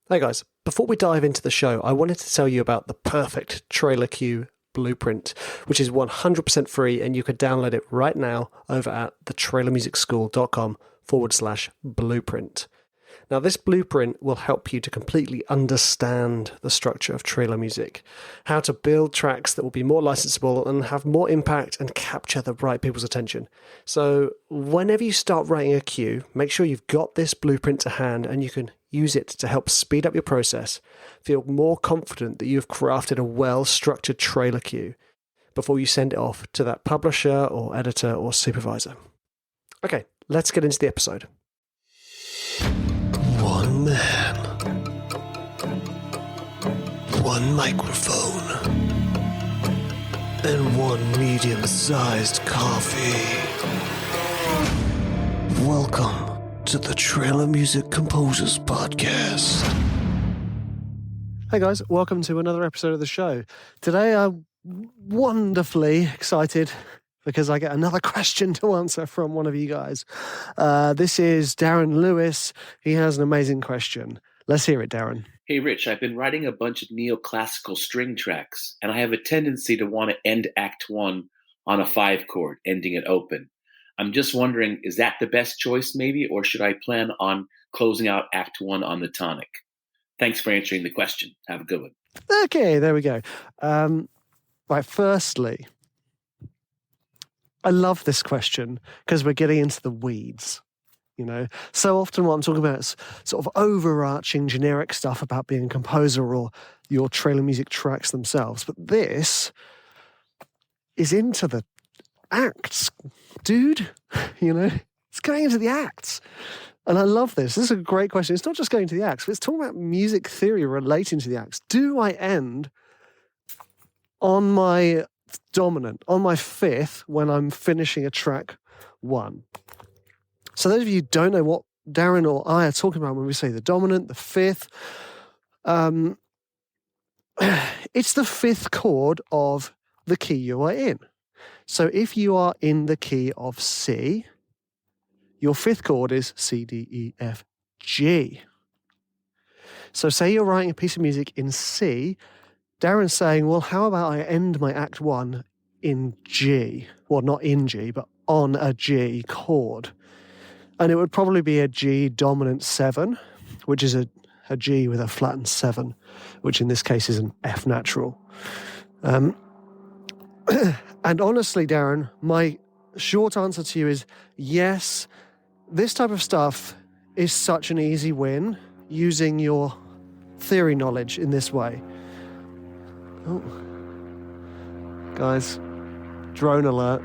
Hey guys, before we dive into the show, I wanted to tell you about the perfect trailer cue blueprint, which is 100% free and you can download it right now over at thetrailermusicschool.com/blueprint. Now, this blueprint will help you to completely understand the structure of trailer music, how to build tracks that will be more licensable and have more impact and capture the right people's attention. So whenever you start writing a cue, make sure you've got this blueprint to hand and you can use it to help speed up your process, feel more confident that you've crafted a well-structured trailer cue before you send it off to that publisher or editor or supervisor. Okay, let's get into the episode. One man, one microphone, and one medium-sized coffee. Welcome to the Trailer Music Composers Podcast. Hey guys, welcome to another episode of the show. Today I'm wonderfully excited because I get another question to answer from one of you guys. This is Darin Lewis. He has an amazing question. Let's hear it, Darin. Hey, Rich, I've been writing a bunch of neoclassical string tracks, and I have a tendency to want to end Act 1 on a 5 chord, ending it open. I'm just wondering, is that the best choice maybe, or should I plan on closing out Act 1 on the tonic? Thanks for answering the question. Have a good one. Okay, there we go. Right, firstly, I love this question because we're getting into the weeds. You know, so often what I'm talking about is sort of overarching generic stuff about being a composer or your trailer music tracks themselves. But this is into the acts, dude. You know, it's going into the acts. And I love this. This is a great question. It's not just going to the acts, but it's talking about music theory relating to the acts. Do I end on my dominant, on my fifth, when I'm finishing a track 1? So those of you who don't know what Darin or I are talking about when we say the dominant, the fifth, it's the fifth chord of the key you are in. So if you are in the key of C, your fifth chord is C, D, E, F, G. So say you're writing a piece of music in C, Darin's saying, well, how about I end my Act 1 in G? Well, not in G, but on a G chord. And it would probably be a G dominant 7, which is a G with a flattened 7, which in this case is an F natural. And honestly, Darin, my short answer to you is yes, this type of stuff is such an easy win using your theory knowledge in this way. Oh, guys, drone alert.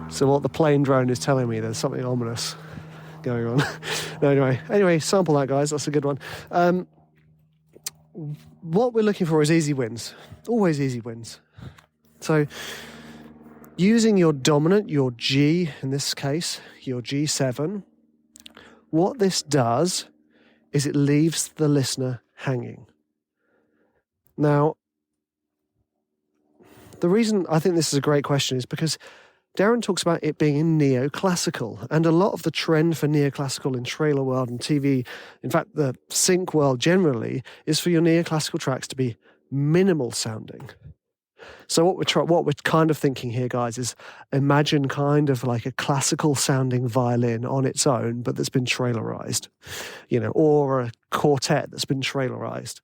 So what the plane drone is telling me, there's something ominous going on. No, anyway, sample that, guys. That's a good one. What we're looking for is easy wins. Always easy wins. So using your dominant, your G, in this case, your G7, what this does is it leaves the listener hanging. Now, the reason I think this is a great question is because Darin talks about it being in neoclassical, and a lot of the trend for neoclassical in trailer world and TV, in fact, the sync world generally, is for your neoclassical tracks to be minimal sounding. So what we're kind of thinking here, guys, is imagine kind of like a classical sounding violin on its own, but that's been trailerized, you know, or a quartet that's been trailerized.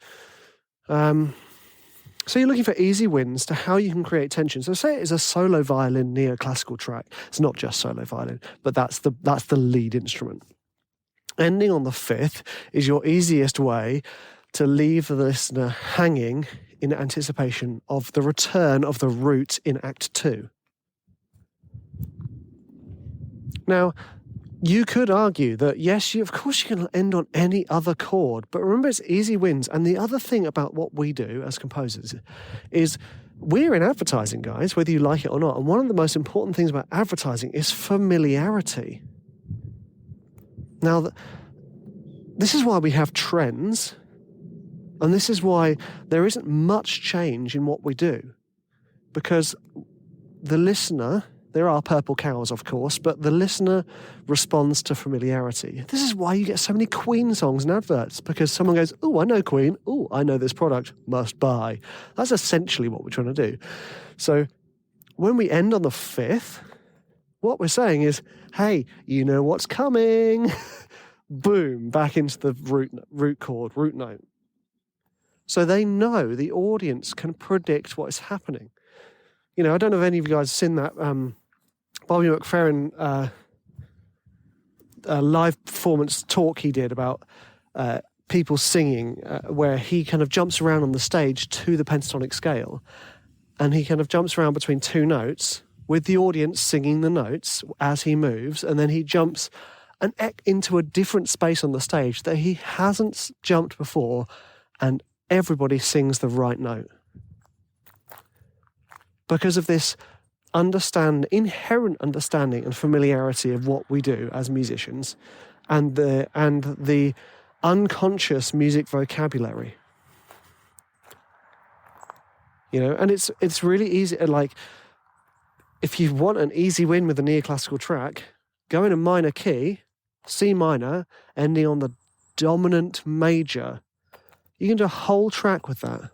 So you're looking for easy wins to how you can create tension. So say it is a solo violin neoclassical track. It's not just solo violin, but that's the lead instrument. Ending on the fifth is your easiest way to leave the listener hanging in anticipation of the return of the root in Act 2. Now, you could argue that, yes, of course you can end on any other chord, but remember it's easy wins. And the other thing about what we do as composers is we're in advertising, guys, whether you like it or not. And one of the most important things about advertising is familiarity. Now, this is why we have trends, and this is why there isn't much change in what we do, because the listener There are purple cows, of course, but the listener responds to familiarity. This is why you get so many Queen songs and adverts, because someone goes, oh, I know Queen. Oh, I know this product. Must buy. That's essentially what we're trying to do. So when we end on the 5th, what we're saying is, hey, you know what's coming. Boom, back into the root chord, root note. So they know, the audience can predict what is happening. You know, I don't know if any of you guys have seen that Bobby McFerrin live performance talk he did about people singing, where he kind of jumps around on the stage to the pentatonic scale, and he kind of jumps around between two notes with the audience singing the notes as he moves, and then he jumps into a different space on the stage that he hasn't jumped before, and everybody sings the right note. Because of this inherent understanding and familiarity of what we do as musicians, and the unconscious music vocabulary. You know, and it's really easy. Like, if you want an easy win with a neoclassical track, go in a minor key, C minor, ending on the dominant major. You can do a whole track with that.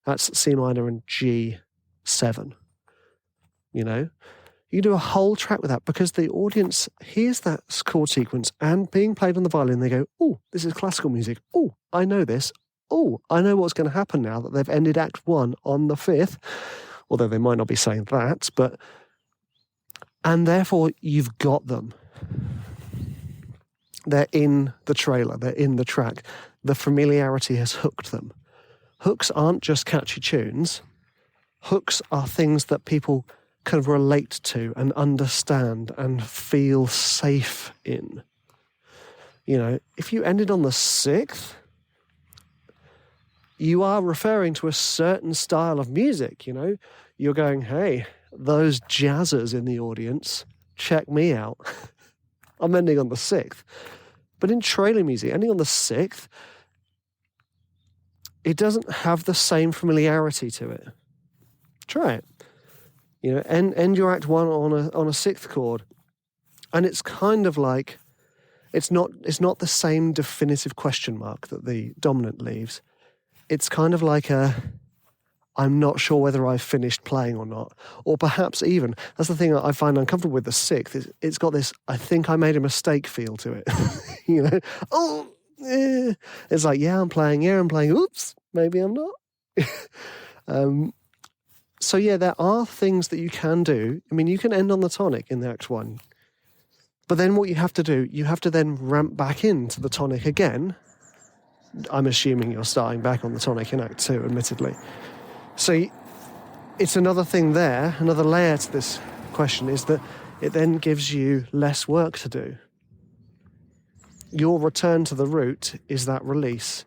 That's C minor and G7. You know, you can do a whole track with that because the audience hears that chord sequence and being played on the violin, they go, oh, this is classical music. Oh, I know this. Oh, I know what's going to happen now that they've ended Act 1 on the 5th, although they might not be saying that, and therefore you've got them. They're in the trailer, they're in the track. The familiarity has hooked them. Hooks aren't just catchy tunes. Hooks are things that people can relate to and understand and feel safe in. You know, if you ended on the 6th, you are referring to a certain style of music, you know. You're going, hey, those jazzers in the audience, check me out. I'm ending on the 6th. But in trailer music, ending on the 6th, it doesn't have the same familiarity to it. Try it. You know, end your Act 1 on a 6th chord. And it's kind of like, it's not the same definitive question mark that the dominant leaves. It's kind of like I'm not sure whether I've finished playing or not. Or perhaps even, that's the thing I find uncomfortable with the 6th, it's got this, I think I made a mistake feel to it. You know, oh, eh. It's like, yeah, I'm playing, oops, maybe I'm not. So yeah, there are things that you can do. I mean, you can end on the tonic in the Act 1. But then what you have to do, you have to then ramp back into the tonic again. I'm assuming you're starting back on the tonic in Act 2, admittedly. So it's another thing there, another layer to this question is that it then gives you less work to do. Your return to the root is that release.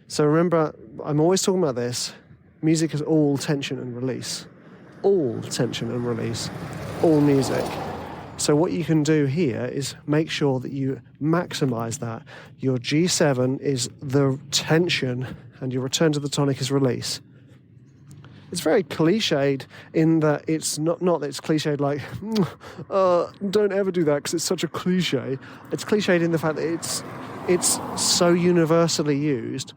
So remember, I'm always talking about this. Music is all tension and release. All tension and release. All music. So what you can do here is make sure that you maximize that. Your G7 is the tension and your return to the tonic is release. It's very cliched in that it's not that it's cliched like, don't ever do that because it's such a cliche. It's cliched in the fact that it's so universally used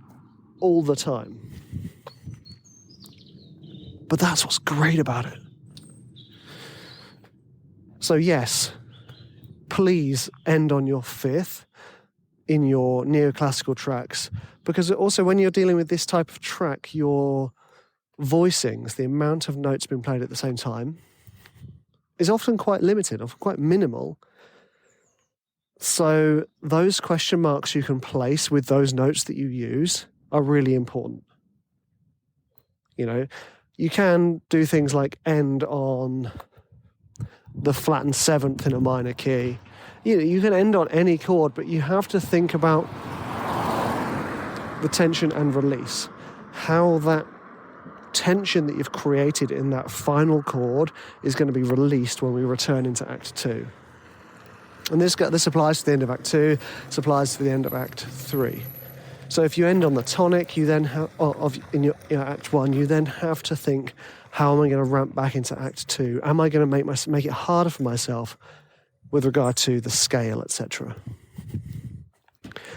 all the time. But that's what's great about it. So yes, please end on your 5th in your neoclassical tracks, because also when you're dealing with this type of track, your voicings, the amount of notes being played at the same time, is often quite limited, often quite minimal. So those question marks you can place with those notes that you use are really important. You know, you can do things like end on the flattened 7th in a minor key. You can end on any chord, but you have to think about the tension and release. How that tension that you've created in that final chord is going to be released when we return into Act 2. And this applies to the end of Act 2, this applies to the end of Act 3. So if you end on the tonic, you then in your Act 1, you then have to think, How am I going to ramp back into Act 2? Am I going to make it harder for myself with regard to the scale, etc.?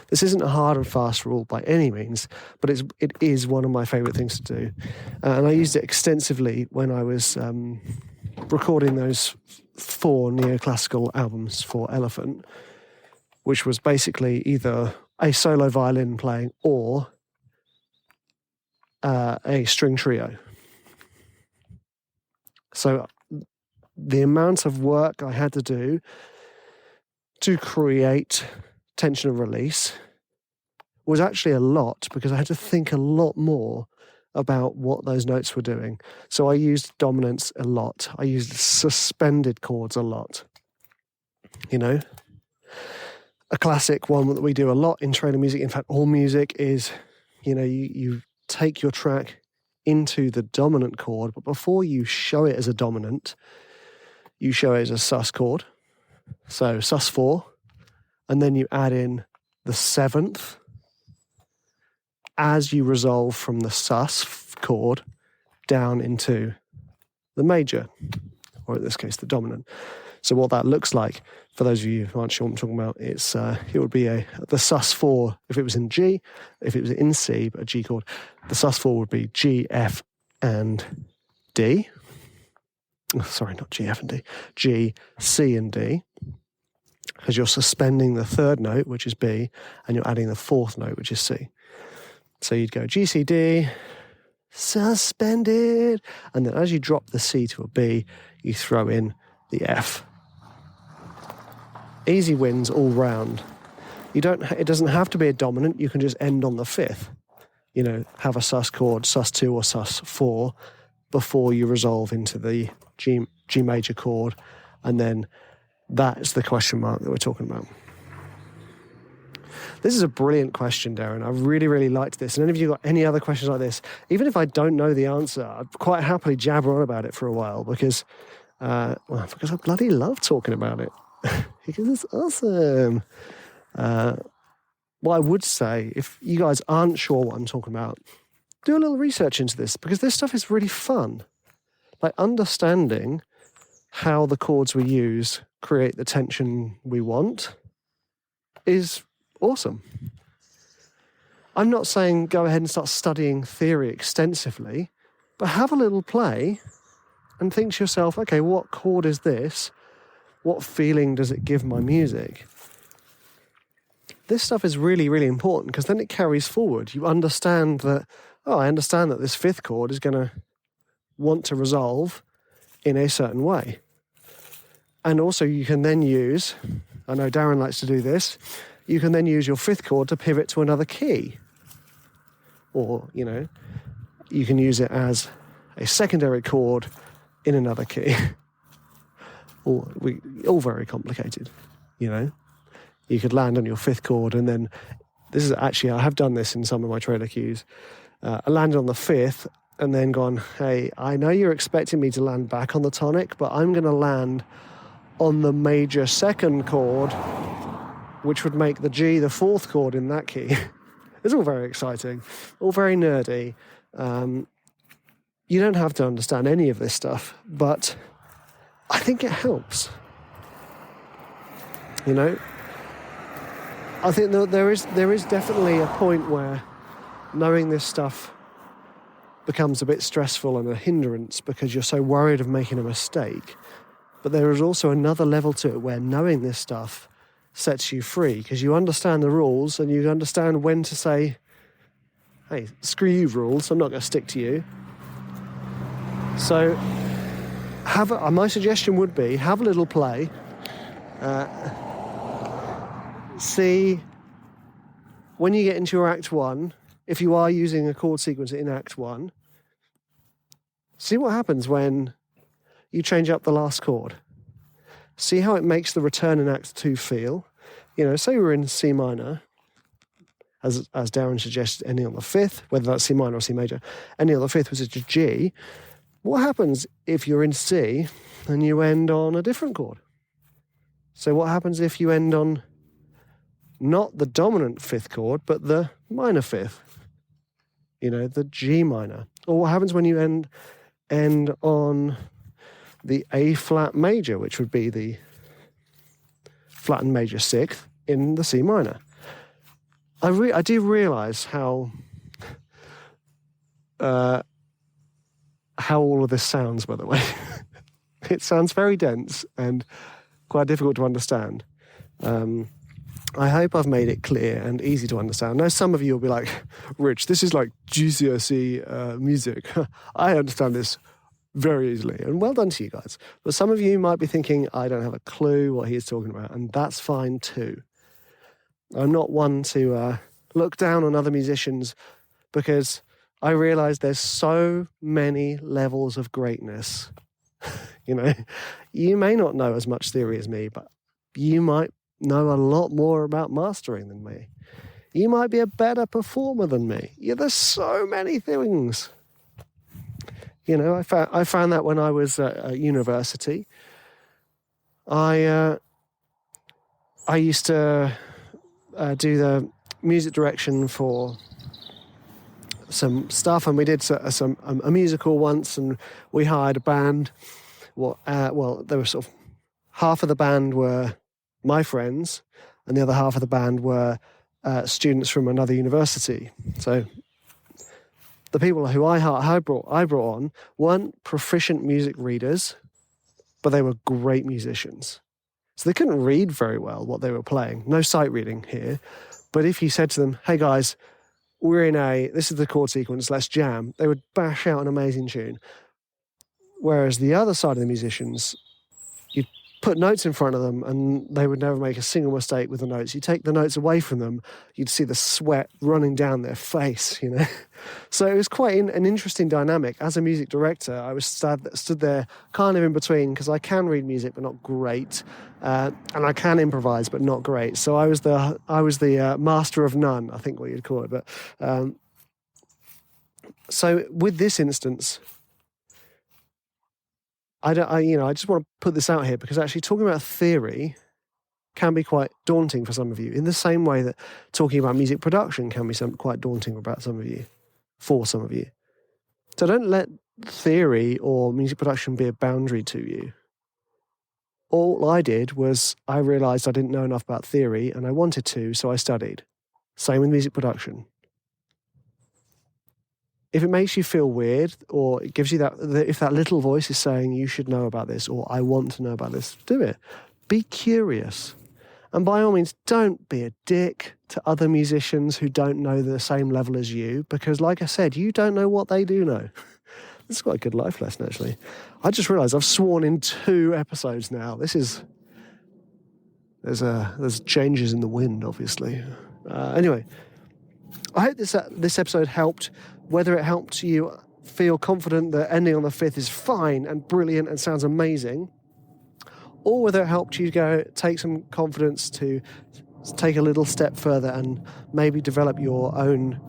This isn't a hard and fast rule by any means, but it is one of my favourite things to do. And I used it extensively when I was recording those 4 neoclassical albums for Elephant, which was basically either a solo violin playing or a string trio. So the amount of work I had to do to create tension and release was actually a lot, because I had to think a lot more about what those notes were doing. So I used dominance a lot. I used suspended chords a lot. You know, a classic one that we do a lot in trailer music, in fact, all music, is, you know, you take your track into the dominant chord, but before you show it as a dominant, you show it as a sus chord. So sus4, and then you add in the 7th as you resolve from the sus chord down into the major, or in this case, the dominant. So what that looks like, for those of you who aren't sure what I'm talking about, it would be the sus4 if it was in G, if it was in C, but a G chord. The sus4 would be G, F, and D. Oh, sorry, not G, F, and D. G, C, and D. Because you're suspending the 3rd note, which is B, and you're adding the 4th note, which is C. So you'd go G, C, D, suspended, and then as you drop the C to a B, you throw in the F. Easy wins all round. It doesn't have to be a dominant. You can just end on the 5th. You know, have a sus chord, sus2 or sus4, before you resolve into the G major chord, and then that's the question mark that we're talking about. This is a brilliant question, Darin. I really, really liked this. And any of you got any other questions like this? Even if I don't know the answer, I'd quite happily jabber on about it for a while, because I bloody love talking about it. Because it's awesome. What I would say, if you guys aren't sure what I'm talking about, do a little research into this, because this stuff is really fun. Like, understanding how the chords we use create the tension we want is awesome. I'm not saying go ahead and start studying theory extensively, but have a little play and think to yourself, okay, what chord is this? What feeling does it give my music? This stuff is really, really important, because then it carries forward. You understand that, I understand that this 5th chord is going to want to resolve in a certain way. And also you can then use, I know Darin likes to do this, you can then use your 5th chord to pivot to another key. Or, you know, you can use it as a secondary chord in another key. All very complicated, you know. You could land on your 5th chord, and then, this is actually, I have done this in some of my trailer cues. I landed on the 5th and then gone, hey, I know you're expecting me to land back on the tonic, but I'm going to land on the major 2nd chord, which would make the G the 4th chord in that key. It's all very exciting, all very nerdy. You don't have to understand any of this stuff, but I think it helps. You know, I think that there is definitely a point where knowing this stuff becomes a bit stressful and a hindrance, because you're so worried of making a mistake. But there is also another level to it where knowing this stuff sets you free, because you understand the rules and you understand when to say, hey, screw you rules, I'm not going to stick to you. So my suggestion would be, have a little play. See, when you get into your Act 1, if you are using a chord sequence in Act 1, see what happens when you change up the last chord. See how it makes the return in Act 2 feel. You know, say we're in C minor, as Darin suggested, ending on the 5th, whether that's C minor or C major, ending on the 5th was a G. What happens if you're in C and you end on a different chord? So what happens if you end on not the dominant 5th chord, but the minor 5th? You know, the G minor. Or what happens when you end end on the A flat major, which would be the flattened major sixth in the C minor. I do realise how all of this sounds, by the way. It sounds very dense and quite difficult to understand. I hope I've made it clear and easy to understand. Now, some of you will be like, Rich, this is like GCSE music. I understand this very easily, and well done to you guys. But some of you might be thinking, I don't have a clue what he's talking about, and that's fine too. I'm not one to look down on other musicians, because I realise there's so many levels of greatness. You know, you may not know as much theory as me, but you might know a lot more about mastering than me. You might be a better performer than me. Yeah, there's so many things. You know, I found that when I was at university. I used to do the music direction for some stuff, and we did a musical once, and we hired a band. Well, there were sort of half of the band were my friends, and the other half of the band were students from another university. So the people who I brought on weren't proficient music readers, but they were great musicians. So they couldn't read very well what they were playing. No sight reading here. But if you said to them, hey guys, this is the chord sequence, let's jam, they would bash out an amazing tune. Whereas the other side of the musicians, you'd put notes in front of them and they would never make a single mistake with the notes. You take the notes away from them, you'd see the sweat running down their face, you know. So it was quite an interesting dynamic. As a music director, I was stood there kind of in between, because I can read music but not great, and I can improvise but not great. So I was the master of none, I think what you'd call it. But so with this instance, I just want to put this out here, because actually talking about theory can be quite daunting for some of you, in the same way that talking about music production can be quite daunting for some of you. So don't let theory or music production be a boundary to you. All I did was I realised I didn't know enough about theory, and I wanted to, so I studied. Same with music production. If it makes you feel weird, or it gives you if that little voice is saying you should know about this, or I want to know about this, do it. Be curious. And by all means, don't be a dick to other musicians who don't know the same level as you, because like I said, you don't know what they do know. This is quite a good life lesson, actually. I just realised I've sworn in 2 episodes now. There's changes in the wind, obviously. Anyway, I hope this episode helped. Whether it helped you feel confident that ending on the 5th is fine and brilliant and sounds amazing, or whether it helped you take some confidence to take a little step further and maybe develop your own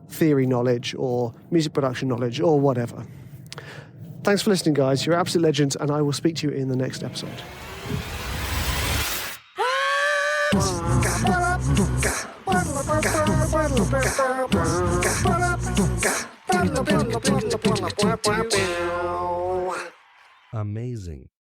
theory knowledge or music production knowledge or whatever. Thanks for listening, guys. You're absolute legends, and I will speak to you in the next episode. Amazing.